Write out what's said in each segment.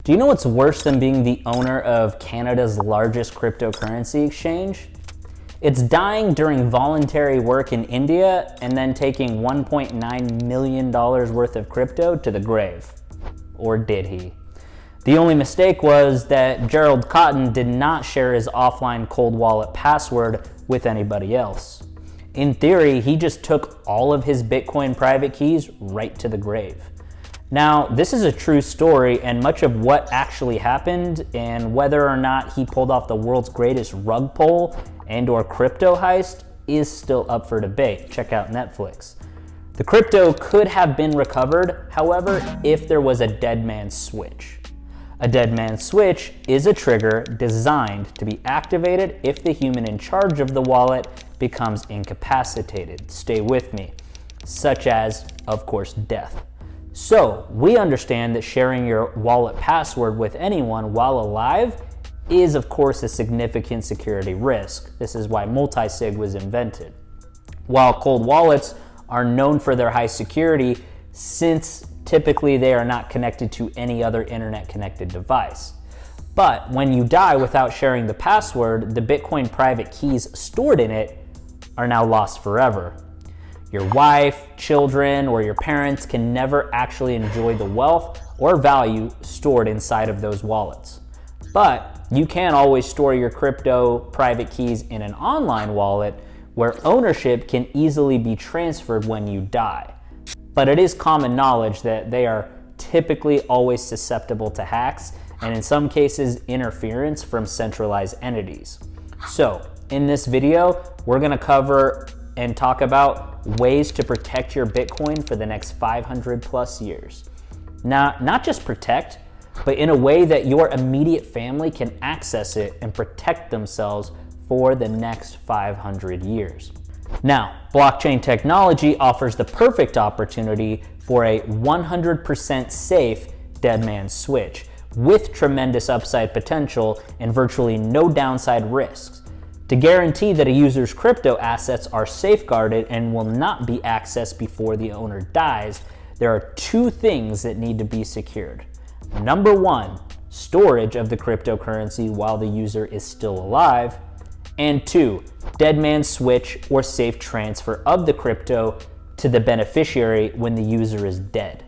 Do you know what's worse than being the owner of Canada's largest cryptocurrency exchange? It's dying during voluntary work in India and then taking $1.9 million worth of crypto to the grave. Or did he? The only mistake was that Gerald Cotton did not share his offline cold wallet password with anybody else. In theory, he just took all of his Bitcoin private keys right to the grave. Now, this is a true story, and much of what actually happened and whether or not he pulled off the world's greatest rug pull and/or crypto heist is still up for debate. Check out Netflix. The crypto could have been recovered, however, if there was a dead man's switch. A dead man's switch is a trigger designed to be activated if the human in charge of the wallet becomes incapacitated. Stay with me. Such as, of course, death. So, we understand that sharing your wallet password with anyone while alive is, of course, a significant security risk. This is why multi-sig was invented. While cold wallets are known for their high security, since typically they are not connected to any other internet-connected device. But when you die without sharing the password, the Bitcoin private keys stored in it are now lost forever. Your wife, children, or your parents can never actually enjoy the wealth or value stored inside of those wallets. But you can always store your crypto private keys in an online wallet where ownership can easily be transferred when you die. But it is common knowledge that they are typically always susceptible to hacks and in some cases interference from centralized entities. So in this video, we're gonna cover and talk about ways to protect your Bitcoin for the next 500 plus years. Now, not just protect, but in a way that your immediate family can access it and protect themselves for the next 500 years. Now, blockchain technology offers the perfect opportunity for a 100% safe dead man's switch with tremendous upside potential and virtually no downside risks. To guarantee that a user's crypto assets are safeguarded and will not be accessed before the owner dies, there are two things that need to be secured. Number one, storage of the cryptocurrency while the user is still alive. And two, dead man's switch or safe transfer of the crypto to the beneficiary when the user is dead.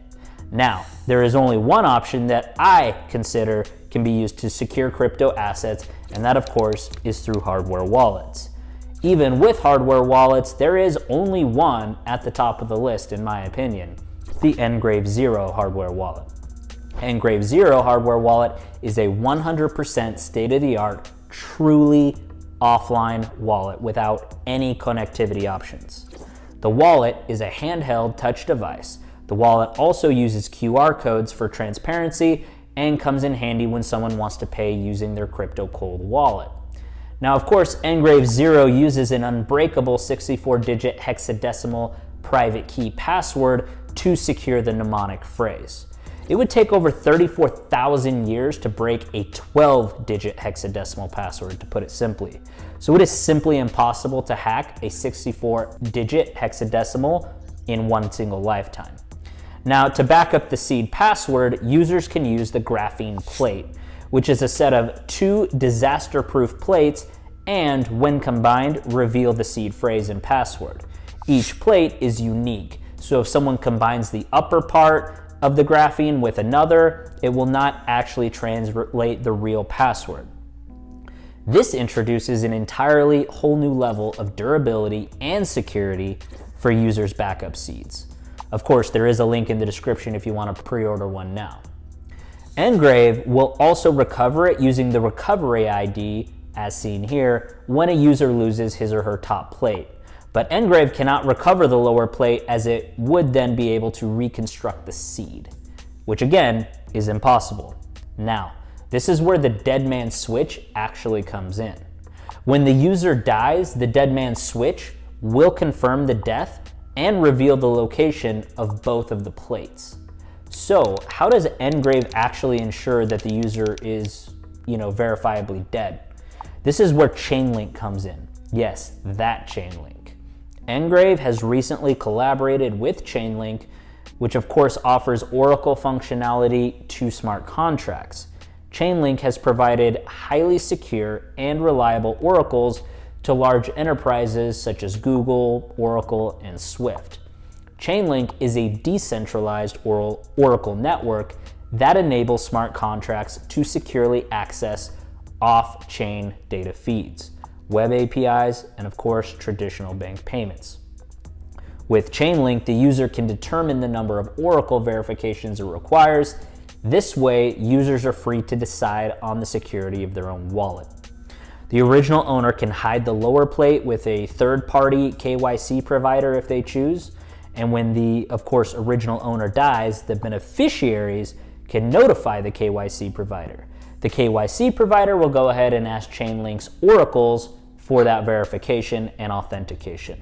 Now, there is only one option that I consider can be used to secure crypto assets, and that of course is through hardware wallets. Even with hardware wallets, there is only one at the top of the list in my opinion, the Engrave Zero hardware wallet. Engrave Zero hardware wallet is a 100% state-of-the-art, truly offline wallet without any connectivity options. The wallet is a handheld touch device. The wallet also uses QR codes for transparency and comes in handy when someone wants to pay using their crypto cold wallet. Now, of course, Engrave Zero uses an unbreakable 64-digit hexadecimal private key password to secure the mnemonic phrase. It would take over 34,000 years to break a 12-digit hexadecimal password, to put it simply. So it is simply impossible to hack a 64-digit hexadecimal in one single lifetime. Now, to back up the seed password, users can use the graphene plate, which is a set of two disaster-proof plates and, when combined, reveal the seed phrase and password. Each plate is unique, so if someone combines the upper part of the graphene with another, it will not actually translate the real password. This introduces an entirely whole new level of durability and security for users' backup seeds. Of course, there is a link in the description if you want to pre-order one now. Engrave will also recover it using the recovery ID, as seen here, when a user loses his or her top plate. But Engrave cannot recover the lower plate as it would then be able to reconstruct the seed, which again is impossible. Now, this is where the dead man's switch actually comes in. When the user dies, the dead man's switch will confirm the death and reveal the location of both of the plates. So how does Engrave actually ensure that the user is, verifiably dead? This is where Chainlink comes in. Yes, that Chainlink. Engrave has recently collaborated with Chainlink which of course offers Oracle functionality to smart contracts. Chainlink has provided highly secure and reliable oracles to large enterprises such as Google, Oracle, and Swift. Chainlink is a decentralized Oracle network that enables smart contracts to securely access off-chain data feeds, web APIs, and of course, traditional bank payments. With Chainlink, the user can determine the number of Oracle verifications it requires. This way, users are free to decide on the security of their own wallet. The original owner can hide the lower plate with a third-party KYC provider if they choose. And when the, of course, original owner dies, the beneficiaries can notify the KYC provider. The KYC provider will go ahead and ask Chainlink's oracles for that verification and authentication.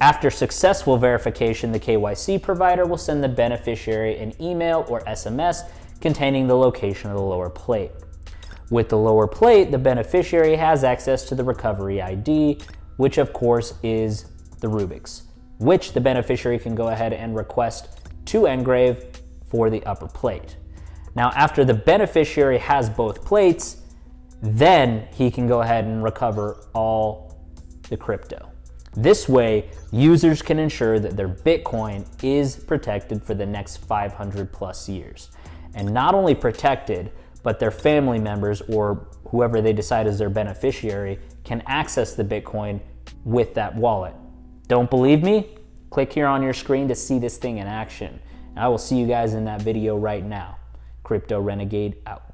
After successful verification, the KYC provider will send the beneficiary an email or SMS containing the location of the lower plate. With the lower plate, the beneficiary has access to the recovery ID, which of course is the Rubik's, which the beneficiary can go ahead and request to Engrave for the upper plate. Now, after the beneficiary has both plates, then he can go ahead and recover all the crypto. This way, users can ensure that their Bitcoin is protected for the next 500 plus years. And not only protected, but their family members or whoever they decide is their beneficiary can access the Bitcoin with that wallet. Don't believe me? Click here on your screen to see this thing in action. And I will see you guys in that video right now. Crypto Renegade out.